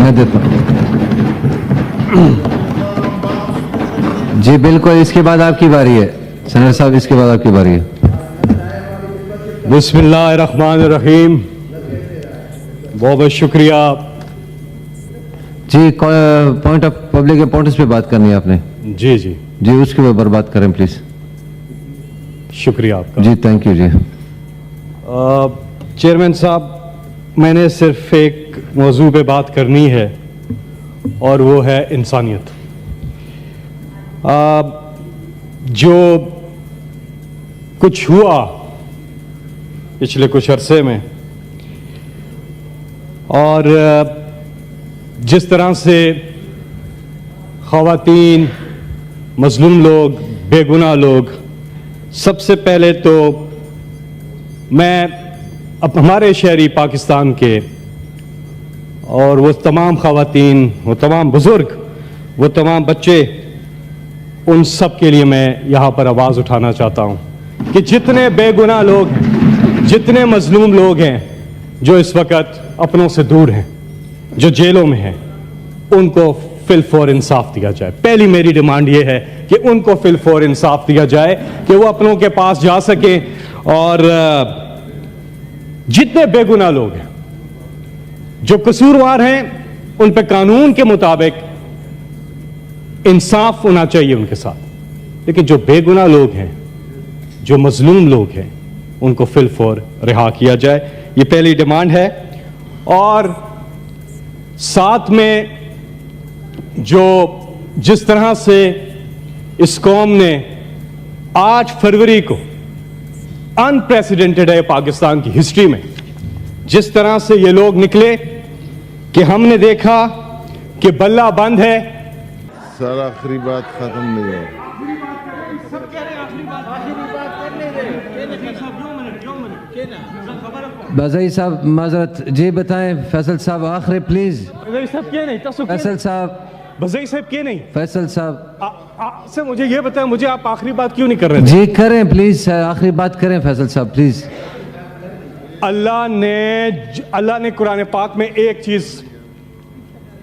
میں دیتا ہوں. جی بالکل, اس کے بعد آپ کی باری ہے سینیٹر صاحب, اس کے بعد آپ کی باری ہے. بسم اللہ الرحمن الرحیم. بہت بہت شکریہ. جی پوائنٹ آف پبلک امپورٹنس پہ بات کرنی ہے آپ نے. جی جی جی اس کے اوپر بات کریں پلیز. شکریہ آپ کا. جی تھینک یو. جی چیئرمین صاحب, میں نے صرف ایک موضوع پہ بات کرنی ہے اور وہ ہے انسانیت. جو کچھ ہوا پچھلے کچھ عرصے میں, اور جس طرح سے خواتین, مظلوم لوگ, بے گناہ لوگ, سب سے پہلے تو میں ہمارے شہری پاکستان کے اور وہ تمام خواتین, وہ تمام بزرگ, وہ تمام بچے, ان سب کے لیے میں یہاں پر آواز اٹھانا چاہتا ہوں کہ جتنے بے گناہ لوگ ہیں, جتنے مظلوم لوگ ہیں جو اس وقت اپنوں سے دور ہیں, جو جیلوں میں ہیں, ان کو فی الفور انصاف دیا جائے. پہلی میری ڈیمانڈ یہ ہے کہ ان کو فی الفور انصاف دیا جائے کہ وہ اپنوں کے پاس جا سکیں, اور جتنے بے گناہ لوگ ہیں, جو قصوروار ہیں, ان پہ قانون کے مطابق انصاف ہونا چاہیے ان کے ساتھ. لیکن جو بے گناہ لوگ ہیں, جو مظلوم لوگ ہیں, ان کو فی الفور رہا کیا جائے. یہ پہلی ڈیمانڈ ہے. اور ساتھ میں جو جس طرح سے اس قوم نے 8 فروری کو انپریسیڈنٹڈ ہے پاکستان کی ہسٹری میں, جس طرح سے یہ لوگ نکلے کہ ہم نے دیکھا کہ بلہ بند ہے. سر آخری بات ختم نہیں ہو. بازائی صاحب معذرت, جی بتائیں. فیصل صاحب آخری پلیز. فیصل صاحب, بزئی صاحب کیے نہیں. فیصل صاحب سے مجھے یہ بتائیں, مجھے آپ آخری بات کیوں نہیں کر رہے؟ جی کریں پلیز, آخری بات کریں فیصل صاحب پلیز. اللہ نے قرآن پاک میں ایک چیز,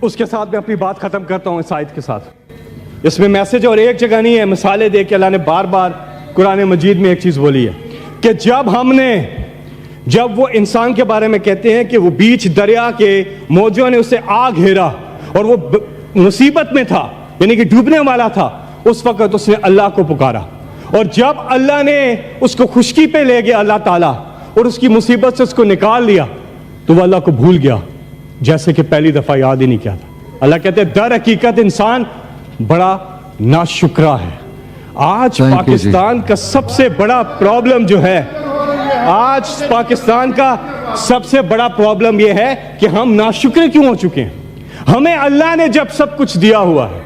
اس کے ساتھ میں اپنی بات ختم کرتا ہوں اس آیت کے ساتھ. اس میں میسج اور ایک جگہ نہیں ہے, مثالیں دے کے اللہ نے بار بار قرآن مجید میں ایک چیز بولی ہے کہ جب وہ انسان کے بارے میں کہتے ہیں کہ وہ بیچ دریا کے موجوں نے اسے آ گھیرا اور وہ مصیبت میں تھا, یعنی کہ ڈوبنے والا تھا, اس وقت اس نے اللہ کو پکارا. اور جب اللہ نے اس کو خشکی پہ لے گیا اللہ تعالیٰ, اور اس کی مصیبت سے اس کو نکال لیا, تو وہ اللہ کو بھول گیا جیسے کہ پہلی دفعہ یاد ہی نہیں کیا تھا. اللہ کہتے ہیں در حقیقت انسان بڑا ناشکرا ہے. آج پاکستان کا سب سے بڑا پرابلم جو ہے, آج پاکستان کا سب سے بڑا پرابلم یہ ہے کہ ہم ناشکرے کیوں ہو چکے ہیں. ہمیں اللہ نے جب سب کچھ دیا ہوا ہے,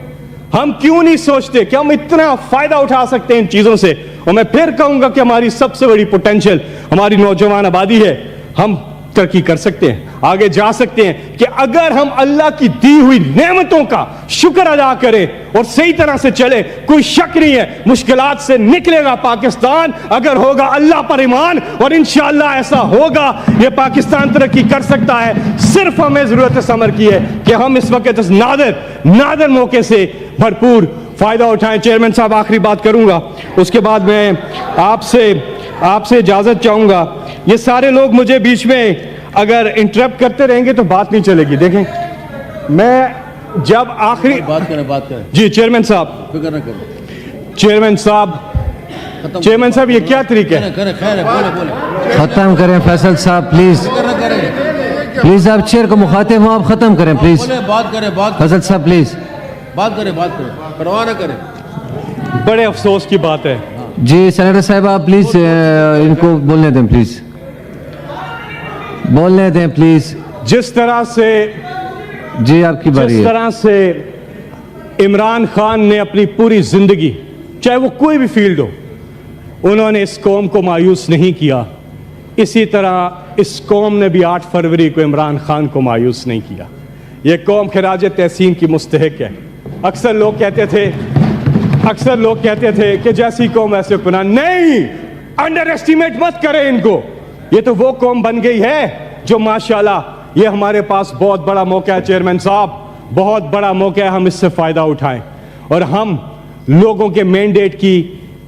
ہم کیوں نہیں سوچتے کہ ہم اتنا فائدہ اٹھا سکتے ہیں ان چیزوں سے. اور میں پھر کہوں گا کہ ہماری سب سے بڑی پوٹینشل ہماری نوجوان آبادی ہے. ہم ترقی کر سکتے ہیں, آگے جا سکتے ہیں, کہ اگر ہم اللہ کی دی ہوئی نعمتوں کا شکر ادا کریں اور صحیح طرح سے چلے. کوئی شک نہیں ہے مشکلات سے نکلے گا پاکستان اگر ہوگا اللہ پر ایمان, اور انشاءاللہ ایسا ہوگا. یہ پاکستان ترقی کر سکتا ہے, صرف ہمیں ضرورت اس امر کی ہے کہ ہم اس وقت اس نادر موقع سے بھرپور فائدہ اٹھائیں. چیئرمین صاحب آخری بات کروں گا, اس کے بعد میں آپ سے اجازت چاہوں گا. یہ سارے لوگ مجھے بیچ میں اگر انٹرپٹ کرتے رہیں گے تو بات نہیں چلے گی. دیکھیں میں جب آخری بات کریں جی چیئرمین صاحب, فکر نہ کریں. چیئرمین صاحب یہ کیا طریقہ ہے؟ ختم کریں فیصل صاحب پلیز. پلیز آپ چیئر کو مخاطب ہوں, آپ ختم کریں پلیز. بات کریں فیصل صاحب پلیز بات کریں پرواہ نہ کریں. بڑے افسوس کی بات ہے. جی سینیٹر صاحب آپ پلیز ان کو بولنے دیں, پلیز بولنے دیں پلیز. جس طرح سے جی آپ کی باری ہے. جس طرح سے عمران خان نے اپنی پوری زندگی, چاہے وہ کوئی بھی فیلڈ ہو, انہوں نے اس قوم کو مایوس نہیں کیا, اسی طرح اس قوم نے بھی 8 فروری کو عمران خان کو مایوس نہیں کیا. یہ قوم خراج تحسین کی مستحق ہے. اکثر لوگ کہتے تھے کہ جیسی قوم ایسے حکمران. نہیں, انڈر ایسٹیمیٹ مت کریں ان کو. یہ تو وہ قوم بن گئی ہے جو ماشاءاللہ یہ ہمارے پاس بہت بڑا موقع ہے چیئرمین صاحب, بہت بڑا موقع ہے, ہم اس سے فائدہ اٹھائیں اور ہم لوگوں کے مینڈیٹ کی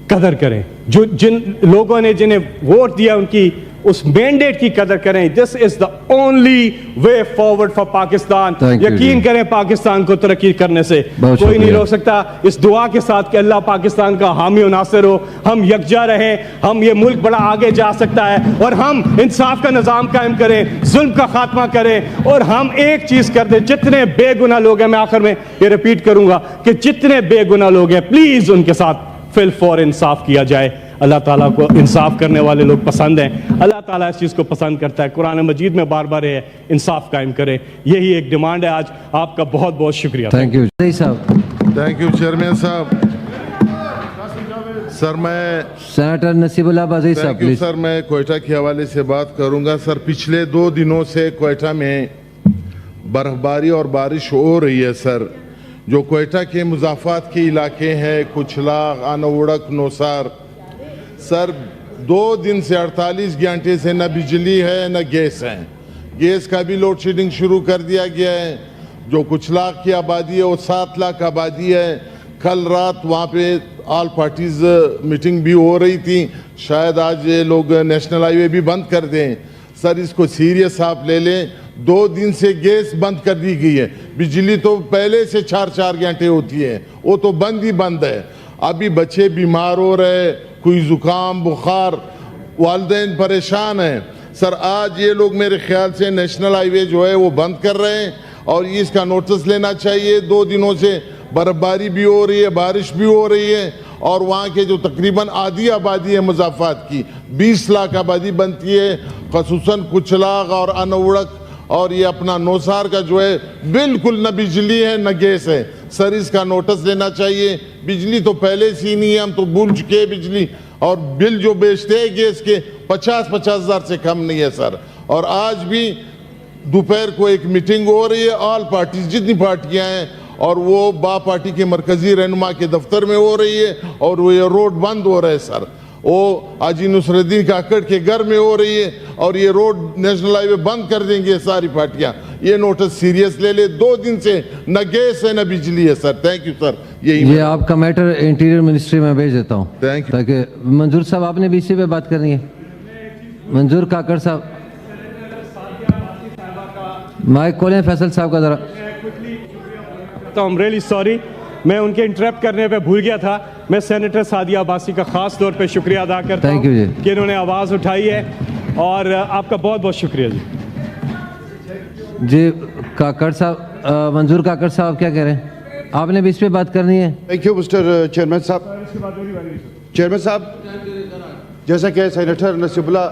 قدر کریں, جو جن لوگوں نے جنہیں ووٹ دیا ان کی اس مینڈیٹ کی قدر کریں. This is the only way forward for Pakistan. یقین کریں پاکستان کو ترقی کرنے سے کوئی نہیں روک سکتا. اس دعا کے ساتھ کہ اللہ پاکستان کا حامی و ناصر ہو, ہم یکجا رہیں, ہم یہ ملک بڑا آگے جا سکتا ہے اور ہم انصاف کا نظام قائم کریں, ظلم کا خاتمہ کریں اور ہم ایک چیز کر دیں, جتنے بے گناہ لوگ ہیں, میں آخر میں یہ ریپیٹ کروں گا کہ جتنے بے گناہ لوگ ہیں پلیز ان کے ساتھ فی الفور انصاف کیا جائے. اللہ تعالیٰ کو انصاف کرنے والے لوگ پسند ہیں, اللہ تعالیٰ اس چیز کو پسند کرتا ہے. قرآن مجید میں بار بار ہے انصاف قائم کریں, یہی ایک ڈیمانڈ ہے. آج آپ کا بہت بہت شکریہ. تھینک یو صاحب. تھینک یو چیئرمین صاحب. سر میں سینیٹر نصیب اللہ بازئی صاحب پلیز. سر میں کوئٹہ کے حوالے سے بات کروں گا. سر پچھلے 2 دنوں سے کوئٹہ میں برف باری اور بارش ہو رہی ہے. سر جو کوئٹہ کے مضافات کے علاقے ہیں, کچھلاغ, انوڑک, نوسار, سر 2 دن سے 48 گھنٹے سے نہ بجلی ہے نہ گیس ہے. گیس کا بھی لوڈ شیڈنگ شروع کر دیا گیا ہے. جو کچھلاغ کی آبادی ہے وہ 7 لاکھ آبادی ہے. کل رات وہاں پہ آل پارٹیز میٹنگ بھی ہو رہی تھی, شاید آج یہ لوگ نیشنل ہائی وے بھی بند کر دیں. سر اس کو سیریس آپ لے لیں. 2 دن سے گیس بند کر دی گئی ہے. بجلی تو پہلے سے 4 گھنٹے ہوتی ہے, وہ تو بند ہی بند ہے. ابھی بچے بیمار ہو رہے, کوئی زکام بخار, والدین پریشان ہیں. سر آج یہ لوگ میرے خیال سے نیشنل ہائی وے جو ہے وہ بند کر رہے ہیں اور اس کا نوٹس لینا چاہیے. 2 دنوں سے برف باری بھی ہو رہی ہے, بارش بھی ہو رہی ہے اور وہاں کے جو تقریباً آدھی آبادی ہے مضافات کی, 20 لاکھ آبادی بنتی ہے, خصوصاً کچھلاغ اور انوڑک اور یہ اپنا نوسار کا جو ہے بالکل نہ بجلی ہے نہ گیس ہے. سر اس کا نوٹس لینا چاہیے. بجلی تو پہلے سے نہیں ہے, ہم تو بھول چکے ہیں بجلی, اور بل جو بیچتے ہیں گیس کے 50 ہزار سے کم نہیں ہے. سر اور آج بھی دوپہر کو ایک میٹنگ ہو رہی ہے, آل پارٹیز جتنی پارٹیاں ہیں, اور وہ با پارٹی کے مرکزی رہنما کے دفتر میں ہو رہی ہے اور وہ یہ روڈ بند ہو رہا ہے. سر وہ حاجی نصر الدین کاکڑ کے گھر میں ہو رہی ہے اور یہ روڈ نیشنل ہائی وے بند کر دیں گے ساری پارٹیاں. یہ نوٹس سیریس لے لے. 2 دن سے نہ گیس ہے نہ بجلی ہے. Sir thank you sir. یہ آپ کا میٹر انٹیریئر منسٹری میں بھیج دیتا ہوں تھینک یو. تاکہ منظور صاحب آپ نے بھی اسی پہ بات کرنی ہے. منظور کاکڑ صاحب مائک کھولیں. فیصل صاحب کا ذرا. I'm really sorry, میں ان کے انٹرپٹ کرنے پہ بھول گیا تھا. میں سینیٹر سعدیہ عباسی کا خاص طور پہ شکریہ ادا کرتا ہوں کہ انہوں نے آواز اٹھائی ہے اور آپ کا بہت بہت شکریہ. جی کاکڑ صاحب, منظور کاکڑ صاحب کیا کہہ رہے ہیں؟ آپ نے بھی اس پہ بات کرنی ہے. تھینک یو مسٹر چیئرمین صاحب. چیئرمین صاحب, جیسا کہ سینیٹر نصیب اللہ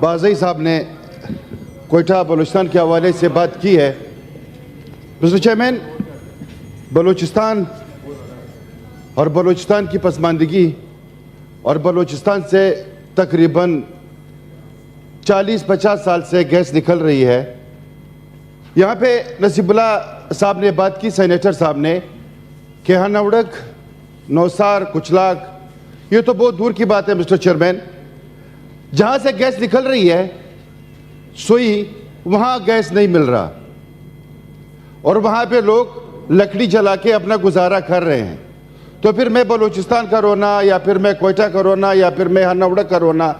بازئی صاحب نے کوئٹہ بلوچستان کے حوالے سے بات کی ہے. مسٹر چیئرمین, بلوچستان اور بلوچستان کی پسماندگی اور بلوچستان سے تقریباً 40-50 سال سے گیس نکل رہی ہے. یہاں پہ نصیب اللہ صاحب نے بات کی, سینیٹر صاحب نے, کہ انوڑک, نوسار, کچھلاغ, یہ تو بہت دور کی بات ہے مسٹر چیئرمین. جہاں سے گیس نکل رہی ہے سوئی وہاں گیس نہیں مل رہا اور وہاں پہ لوگ لکڑی جلا کے اپنا گزارا کر رہے ہیں. تو پھر میں بلوچستان کا رونا, یا پھر میں کوئٹہ کا رونا, یا پھر میں انوڑک کا رونا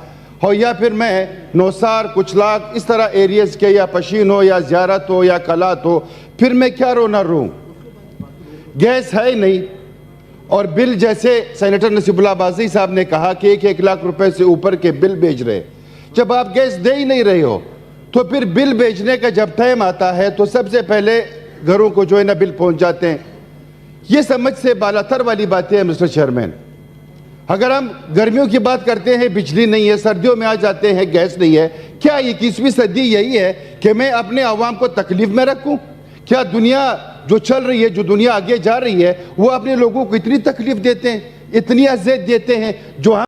ہو, یا پھر میں نوسار, کچھلاغ, اس طرح ایریز کے, یا پشین ہو, یا زیارت ہو, یا کلات ہو, پھر میں کیا رونا روں؟ گیس ہے ہی نہیں. اور بل جیسے سینیٹر نصیب اللہ بازئی صاحب نے کہا کہ 1 لاکھ روپے سے اوپر کے بل بھیج رہے. جب آپ گیس دے ہی نہیں رہے ہو تو پھر بل بھیجنے کا جب ٹائم آتا ہے تو سب سے پہلے گھروں کو جو ہے نا بل پہنچ جاتے ہیں. یہ سمجھ سے بالاتر والی باتیں ہیں مسٹر چیئرمین. اگر ہم گرمیوں کی بات کرتے ہیں بجلی نہیں ہے, سردیوں میں آ جاتے ہیں گیس نہیں ہے, کیا 21ویں صدی یہی ہے کہ میں اپنے عوام کو تکلیف میں رکھوں؟ کیا دنیا جو چل رہی ہے, جو دنیا آگے جا رہی ہے, وہ اپنے لوگوں کو اتنی تکلیف دیتے ہیں, اتنی اذیت دیتے ہیں جو